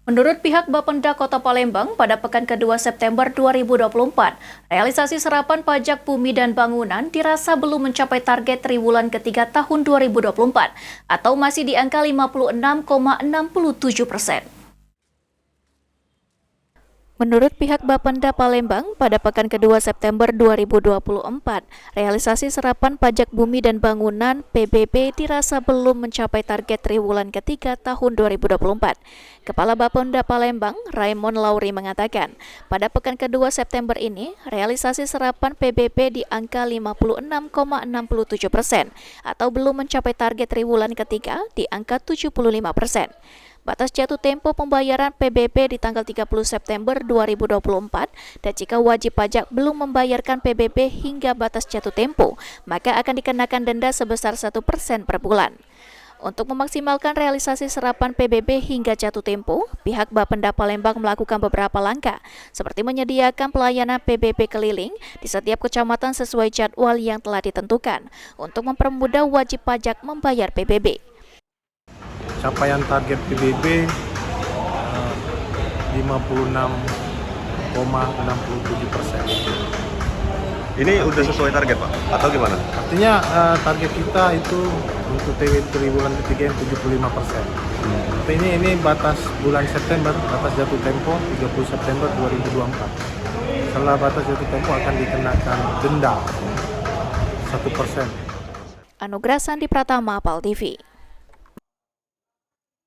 Menurut pihak Bapenda Kota Palembang, pada pekan kedua September 2024, realisasi serapan pajak bumi dan bangunan dirasa belum mencapai target triwulan ketiga tahun 2024 atau masih di angka 56,67%. Menurut pihak Bapenda Palembang, pada pekan kedua September 2024, realisasi serapan pajak bumi dan bangunan (PBB) dirasa belum mencapai target triwulan ketiga tahun 2024. Kepala Bapenda Palembang, Raymond Lauri mengatakan, pada pekan kedua September ini, realisasi serapan PBB di angka 56,67% atau belum mencapai target triwulan ketiga di angka 75%. Batas jatuh tempo pembayaran PBB di tanggal 30 September 2024 dan jika wajib pajak belum membayarkan PBB hingga batas jatuh tempo, maka akan dikenakan denda sebesar 1% per bulan. Untuk memaksimalkan realisasi serapan PBB hingga jatuh tempo, pihak Bapenda Palembang melakukan beberapa langkah, seperti menyediakan pelayanan PBB keliling di setiap kecamatan sesuai jadwal yang telah ditentukan untuk mempermudah wajib pajak membayar PBB. Capaian target PBB 56,67%. Ini udah sesuai target, Pak? Atau gimana? Artinya target kita itu untuk triwulan ketiga yang 75%. Tapi ini batas bulan September, batas jatuh tempo 30 September 2024. Setelah batas jatuh tempo akan dikenakan denda 1%. Anugrah Sandi Pratama, PAL TV.